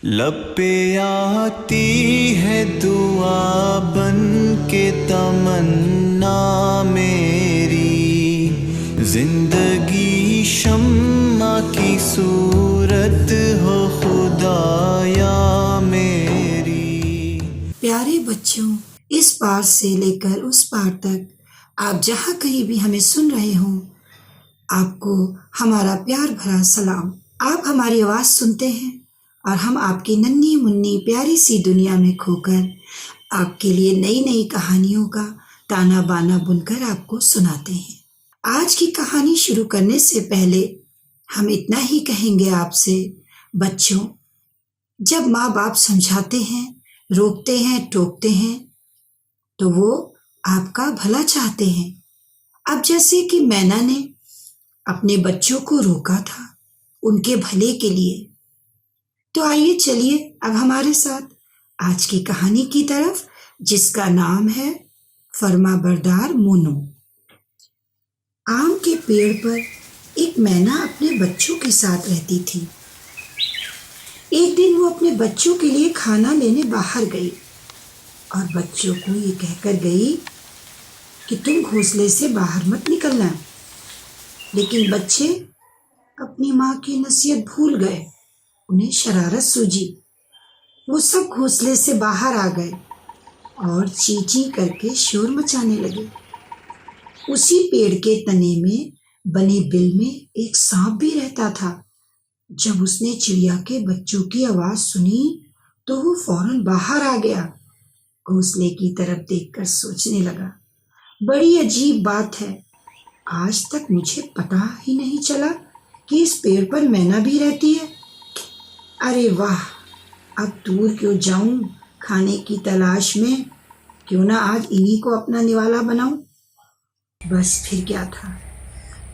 लब पे आती है दुआ बन के तमन्ना मेरी, जिंदगी शम्मा की सूरत हो खुदाया मेरी। प्यारे बच्चों, इस पार से लेकर उस पार तक आप जहाँ कहीं भी हमें सुन रहे हों, आपको हमारा प्यार भरा सलाम। आप हमारी आवाज़ सुनते हैं और हम आपकी नन्ही मुन्नी प्यारी सी दुनिया में खोकर आपके लिए नई नई कहानियों का ताना बाना बुनकर आपको सुनाते हैं। आज की कहानी शुरू करने से पहले हम इतना ही कहेंगे आपसे, बच्चों, जब माँ बाप समझाते हैं, रोकते हैं, टोकते हैं, तो वो आपका भला चाहते हैं। अब जैसे कि मैना ने अपने बच्चों को रोका था उनके भले के लिए, तो आइए चलिए अब हमारे साथ आज की कहानी की तरफ, जिसका नाम है फर्माबरदार मोनू। आम के पेड़ पर एक मैना अपने बच्चों के साथ रहती थी। एक दिन वो अपने बच्चों के लिए खाना लेने बाहर गई और बच्चों को ये कहकर गई कि तुम घोंसले से बाहर मत निकलना। लेकिन बच्चे अपनी माँ की नसीहत भूल गए। उन्हें शरारत सूझी। वो सब घोंसले से बाहर आ गए और ची ची करके शोर मचाने लगे। उसी पेड़ के तने में बने बिल में एक सांप भी रहता था। जब उसने चिड़िया के बच्चों की आवाज सुनी तो वो फौरन बाहर आ गया। घोंसले की तरफ देखकर सोचने लगा, बड़ी अजीब बात है, आज तक मुझे पता ही नहीं चला कि इस पेड़ पर मैना भी रहती है। अरे वाह, अब दूर क्यों जाऊं खाने की तलाश में, क्यों ना आज इन्हीं को अपना निवाला बनाऊं। बस फिर क्या था,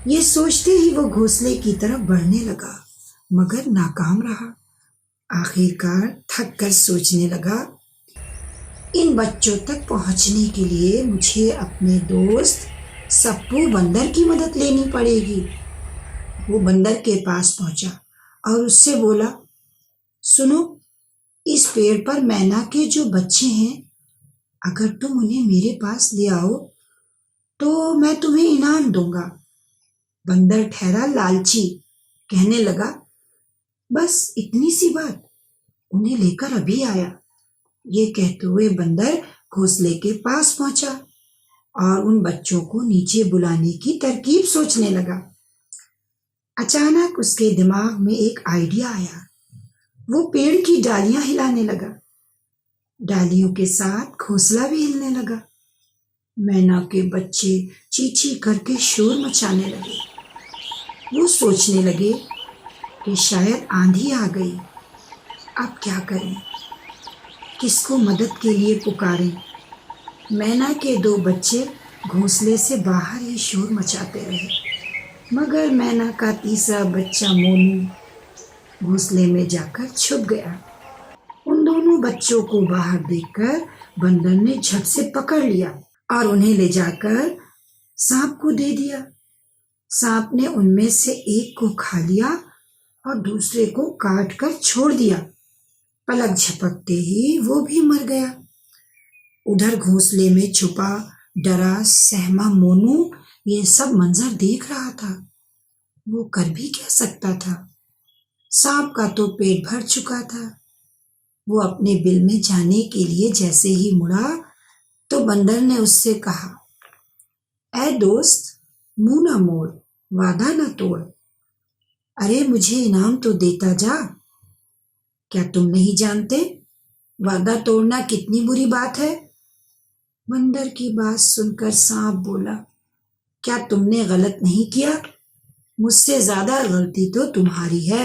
ये सोचते ही वो घोंसले की तरफ बढ़ने लगा, मगर नाकाम रहा। आखिरकार थक कर सोचने लगा, इन बच्चों तक पहुंचने के लिए मुझे अपने दोस्त सप्पू बंदर की मदद लेनी पड़ेगी। वो बंदर के पास पहुंचा और उससे बोला, सुनो, इस पेड़ पर मैना के जो बच्चे हैं, अगर तुम उन्हें मेरे पास ले आओ तो मैं तुम्हें इनाम दूंगा। बंदर ठहरा लालची, कहने लगा, बस इतनी सी बात, उन्हें लेकर अभी आया। ये कहते हुए बंदर घोंसले के पास पहुंचा और उन बच्चों को नीचे बुलाने की तरकीब सोचने लगा। अचानक उसके दिमाग में एक आइडिया आया। वो पेड़ की डालियां हिलाने लगा। डालियों के साथ घोंसला भी हिलने लगा। मैना के बच्चे चींची करके शोर मचाने लगे। वो सोचने लगे कि शायद आंधी आ गई, अब क्या करें, किसको मदद के लिए पुकारें। मैना के दो बच्चे घोंसले से बाहर ही शोर मचाते रहे, मगर मैना का तीसरा बच्चा मोनू घोंसले में जाकर छुप गया। उन दोनों बच्चों को बाहर देखकर बंदर ने झट से पकड़ लिया और उन्हें ले जाकर सांप को दे दिया। सांप ने उनमें से एक को खा लिया और दूसरे को काट कर छोड़ दिया। पलक झपकते ही वो भी मर गया। उधर घोंसले में छुपा डरा सहमा मोनू ये सब मंजर देख रहा था। वो कर भी क्या सकता था, सांप का तो पेट भर चुका था। वो अपने बिल में जाने के लिए जैसे ही मुड़ा तो बंदर ने उससे कहा, ऐ दोस्त, मुंह ना मोड़, वादा ना तोड़, अरे मुझे इनाम तो देता जा। क्या तुम नहीं जानते वादा तोड़ना कितनी बुरी बात है? बंदर की बात सुनकर सांप बोला, क्या तुमने गलत नहीं किया? मुझसे ज्यादा गलती तो तुम्हारी है।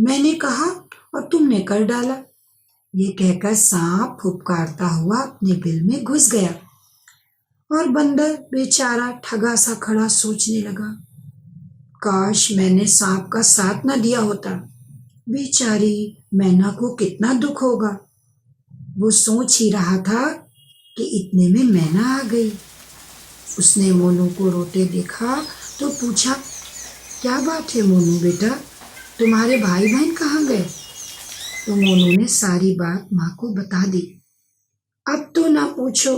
मैंने कहा और तुमने कर डाला। ये कहकर सांप फुफकारता हुआ अपने बिल में घुस गया और बंदर बेचारा ठगा सा खड़ा सोचने लगा, काश मैंने सांप का साथ न दिया होता। बेचारी मैना को कितना दुख होगा। वो सोच ही रहा था कि इतने में मैना आ गई। उसने मोनू को रोते देखा तो पूछा, क्या बात है मोनू बेटा, तुम्हारे भाई बहन कहाँ गए? तो मोनू ने सारी बात माँ को बता दी। अब तो ना पूछो,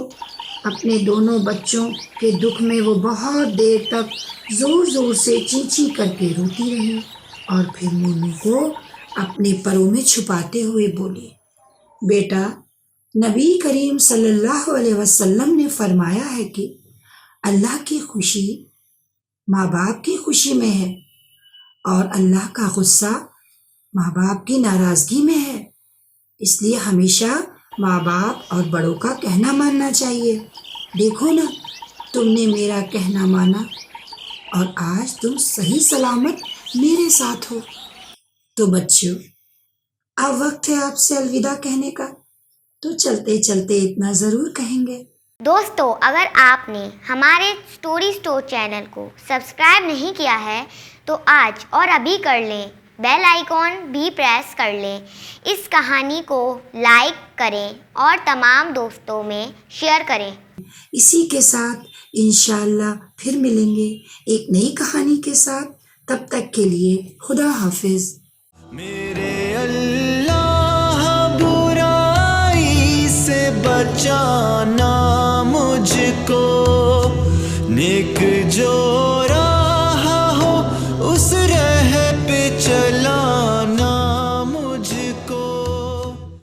अपने दोनों बच्चों के दुख में वो बहुत देर तक जोर जोर से चींची करके रोती रही और फिर मोनू को अपने परों में छुपाते हुए बोली, बेटा, नबी करीम सल्लल्लाहु अलैहि वसल्लम ने फरमाया है कि अल्लाह की खुशी माँ बाप की खुशी में है और अल्लाह का गुस्सा माँ बाप की नाराजगी में है। इसलिए हमेशा माँ बाप और बड़ों का कहना मानना चाहिए। देखो ना, तुमने मेरा कहना माना और आज तुम सही सलामत मेरे साथ हो। तो बच्चों, अब वक्त है आपसे अलविदा कहने का, तो चलते चलते इतना ज़रूर कहेंगे। दोस्तों, अगर आपने हमारे स्टोरी स्टोर चैनल को सब्सक्राइब नहीं किया है तो आज और अभी कर लें, बेल आइकॉन भी प्रेस कर लें। इस कहानी को लाइक करें और तमाम दोस्तों में शेयर करें। इसी के साथ इंशाअल्लाह फिर मिलेंगे एक नई कहानी के साथ। तब तक के लिए खुदा हाफिज। मेरे अल्लाह बुराई से बचाना मुझको, नेक जो